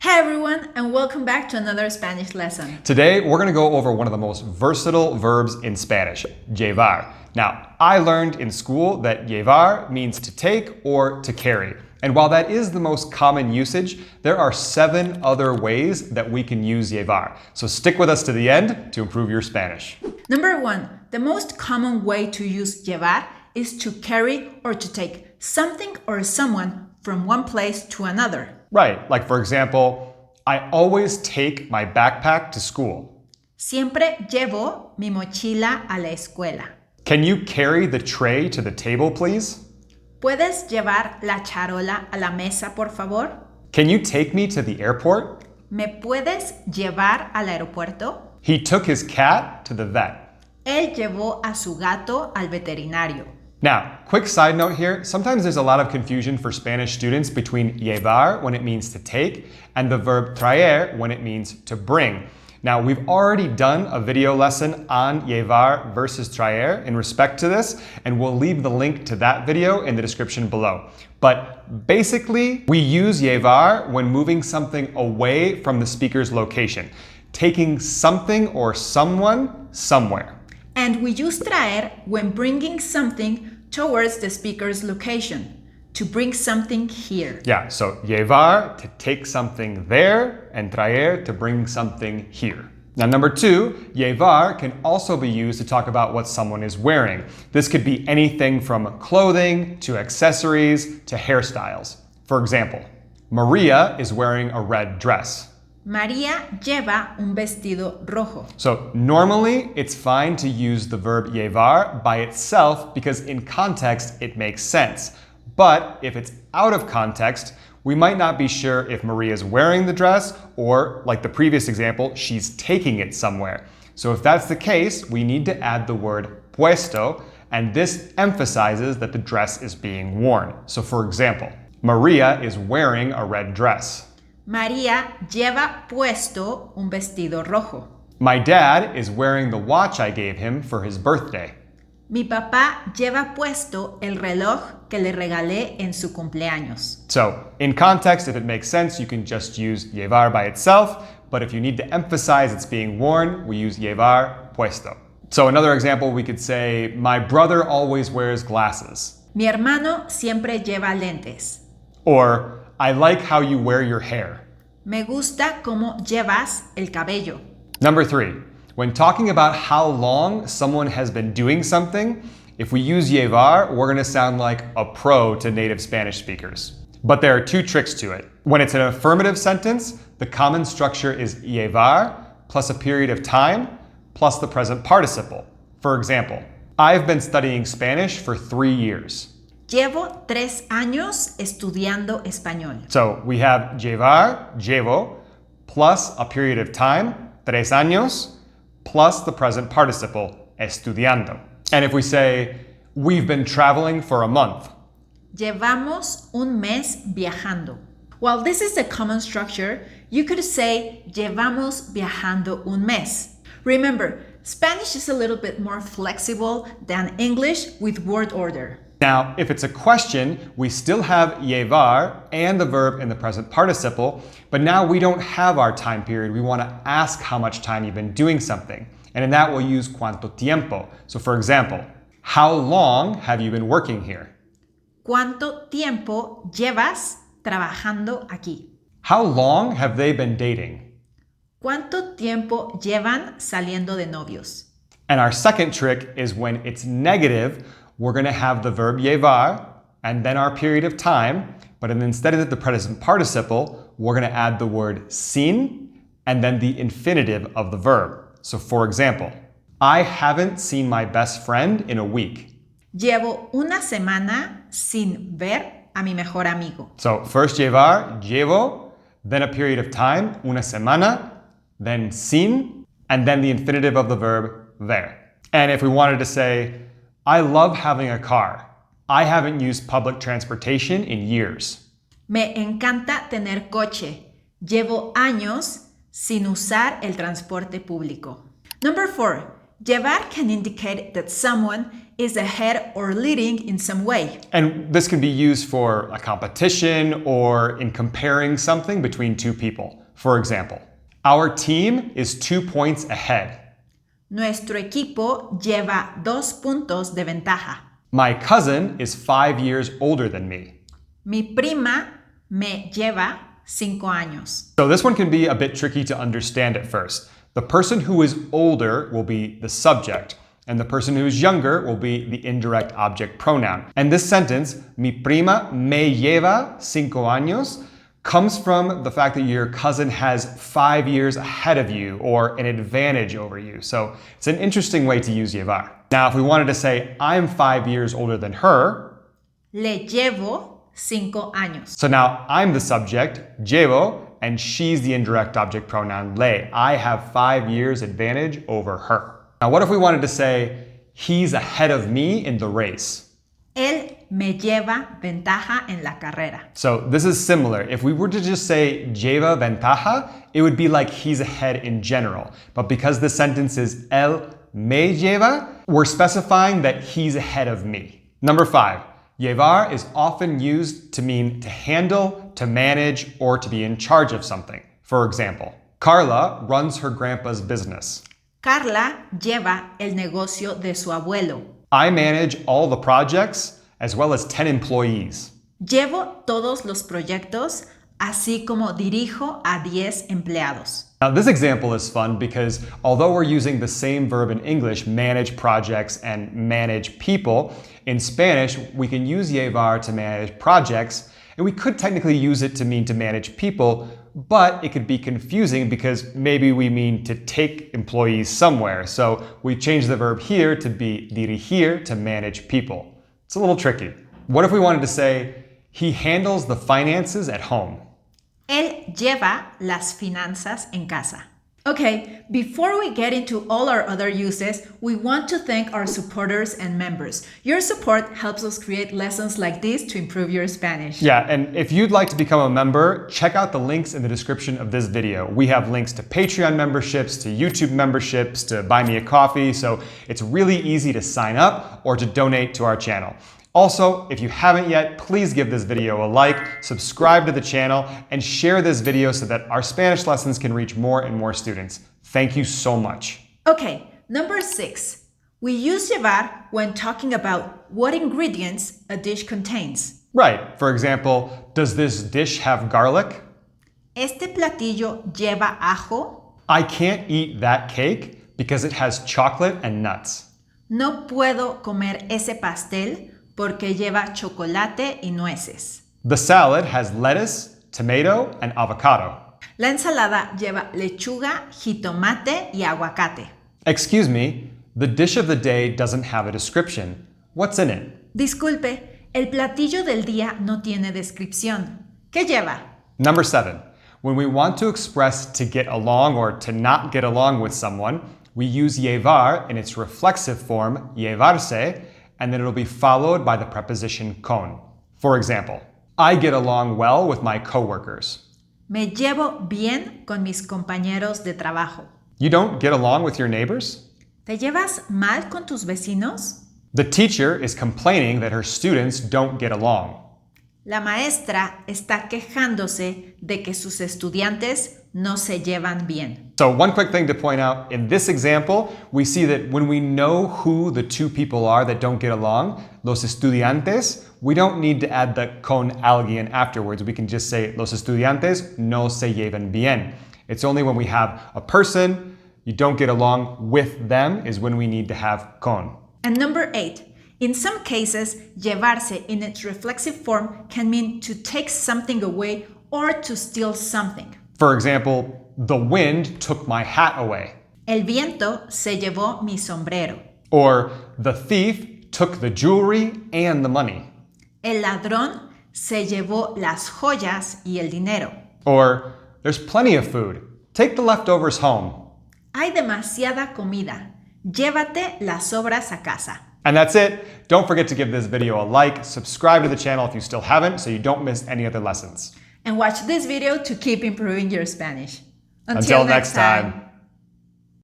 Hey everyone, and welcome back to another Spanish lesson. Today, we're going to go over one of the most versatile verbs in Spanish, llevar. Now, I learned in school that llevar means to take or to carry. And while that is the most common usage, there are 7 other ways that we can use llevar. So stick with us to the end to improve your Spanish. Number 1, the most common way to use llevar is to carry or to take something or someone from one place to another. Right, like for example, I always take my backpack to school. Siempre llevo mi mochila a la escuela. Can you carry the tray to the table, please? ¿Puedes llevar la charola a la mesa, por favor? Can you take me to the airport? ¿Me puedes llevar al aeropuerto? He took his cat to the vet. Él llevó a su gato al veterinario. Now, quick side note here, sometimes there's a lot of confusion for Spanish students between llevar when it means to take and the verb traer when it means to bring. Now, we've already done a video lesson on llevar versus traer in respect to this, and we'll leave the link to that video in the description below. But basically, we use llevar when moving something away from the speaker's location, taking something or someone somewhere. And we use traer when bringing something towards the speaker's location, to bring something here. Yeah, so llevar, to take something there, and traer, to bring something here. Now, number 2, llevar can also be used to talk about what someone is wearing. This could be anything from clothing to accessories to hairstyles. For example, Maria is wearing a red dress. María lleva un vestido rojo. So normally it's fine to use the verb llevar by itself because in context it makes sense. But if it's out of context, we might not be sure if Maria is wearing the dress or, like the previous example, she's taking it somewhere. So if that's the case, we need to add the word puesto, and this emphasizes that the dress is being worn. So for example, Maria is wearing a red dress. María lleva puesto un vestido rojo. My dad is wearing the watch I gave him for his birthday. Mi papá lleva puesto el reloj que le regalé en su cumpleaños. So, in context, if it makes sense, you can just use llevar by itself, but if you need to emphasize it's being worn, we use llevar puesto. So another example, we could say, my brother always wears glasses. Mi hermano siempre lleva lentes. Or, I like how you wear your hair. Me gusta cómo llevas el cabello. Number 3, when talking about how long someone has been doing something, if we use llevar, we're going to sound like a pro to native Spanish speakers. But there are 2 tricks to it. When it's an affirmative sentence, the common structure is llevar plus a period of time plus the present participle. For example, I've been studying Spanish for 3 years. Llevo 3 años estudiando español. So we have llevar, llevo, plus a period of time, 3 años, plus the present participle, estudiando. And if we say, we've been traveling for a month. Llevamos un mes viajando. While this is the common structure, you could say, llevamos viajando un mes. Remember, Spanish is a little bit more flexible than English with word order. Now, if it's a question, we still have llevar and the verb in the present participle, but now we don't have our time period. We want to ask how much time you've been doing something. And in that, we'll use cuánto tiempo. So for example, how long have you been working here? ¿Cuánto tiempo llevas trabajando aquí? How long have they been dating? ¿Cuánto tiempo llevan saliendo de novios? And our second trick is when it's negative, we're going to have the verb llevar and then our period of time, but instead of the present participle, we're going to add the word sin and then the infinitive of the verb. So for example, I haven't seen my best friend in a week. Llevo una semana sin ver a mi mejor amigo. So first llevar, llevo, then a period of time, una semana, then sin, and then the infinitive of the verb ver. And if we wanted to say, I love having a car. I haven't used public transportation in years. Me encanta tener coche. Llevo años sin usar el transporte público. Number 4, llevar can indicate that someone is ahead or leading in some way. And this can be used for a competition or in comparing something between two people. For example, our team is 2 points ahead. Nuestro equipo lleva 2 puntos de ventaja. My cousin is 5 years older than me. Mi prima me lleva 5 años. So this one can be a bit tricky to understand at first. The person who is older will be the subject, and the person who is younger will be the indirect object pronoun. And this sentence, mi prima me lleva 5 años, comes from the fact that your cousin has 5 years ahead of you or an advantage over you. So it's an interesting way to use llevar. Now, if we wanted to say, I'm 5 years older than her, Le llevo 5 años. so now I'm the subject, llevo, and she's the indirect object pronoun, le. I have 5 years advantage over her. Now, what if we wanted to say, he's ahead of me in the race? Él me lleva ventaja en la carrera. So this is similar. If we were to just say lleva ventaja, it would be like he's ahead in general. But because the sentence is él me lleva, we're specifying that he's ahead of me. Number 5, llevar is often used to mean to handle, to manage, or to be in charge of something. For example, Carla runs her grandpa's business. Carla lleva el negocio de su abuelo. I manage all the projects as well as 10 employees. Llevo todos los proyectos, así como dirijo a 10 empleados. Now this example is fun because although we're using the same verb in English, manage projects and manage people, in Spanish we can use llevar to manage projects, and we could technically use it to mean to manage people, but it could be confusing because maybe we mean to take employees somewhere. So we change the verb here to be dirigir, to manage people. It's a little tricky. What if we wanted to say, he handles the finances at home? Él lleva las finanzas en casa. Okay, before we get into all our other uses, we want to thank our supporters and members. Your support helps us create lessons like this to improve your Spanish. Yeah, and if you'd like to become a member, check out the links in the description of this video. We have links to Patreon memberships, to YouTube memberships, to buy me a coffee, so it's really easy to sign up or to donate to our channel. Also, if you haven't yet, please give this video a like, subscribe to the channel, and share this video so that our Spanish lessons can reach more and more students. Thank you so much. Okay, number 6. We use llevar when talking about what ingredients a dish contains. Right. For example, does this dish have garlic? Este platillo lleva ajo. I can't eat that cake because it has chocolate and nuts. No puedo comer ese pastel porque lleva chocolate y nueces. The salad has lettuce, tomato, and avocado. La ensalada lleva lechuga, jitomate y aguacate. Excuse me, the dish of the day doesn't have a description. What's in it? Disculpe, el platillo del día no tiene descripción. ¿Qué lleva? Number 7. When we want to express to get along or to not get along with someone, we use llevar in its reflexive form, llevarse, and then it'll be followed by the preposition con. For example, I get along well with my coworkers. Me llevo bien con mis compañeros de trabajo. You don't get along with your neighbors? ¿Te llevas mal con tus vecinos? The teacher is complaining that her students don't get along. La maestra está quejándose de que sus estudiantes no se llevan bien. So one quick thing to point out, in this example, we see that when we know who the two people are that don't get along, los estudiantes, we don't need to add the con alguien afterwards. We can just say los estudiantes no se llevan bien. It's only when we have a person, you don't get along with them, is when we need to have con. And number 8. In some cases, llevarse in its reflexive form can mean to take something away or to steal something. For example, the wind took my hat away. El viento se llevó mi sombrero. Or the thief took the jewelry and the money. El ladrón se llevó las joyas y el dinero. Or there's plenty of food. Take the leftovers home. Hay demasiada comida. Llévate las sobras a casa. And that's it. Don't forget to give this video a like, subscribe to the channel if you still haven't so you don't miss any other lessons. And watch this video to keep improving your Spanish. Until next time.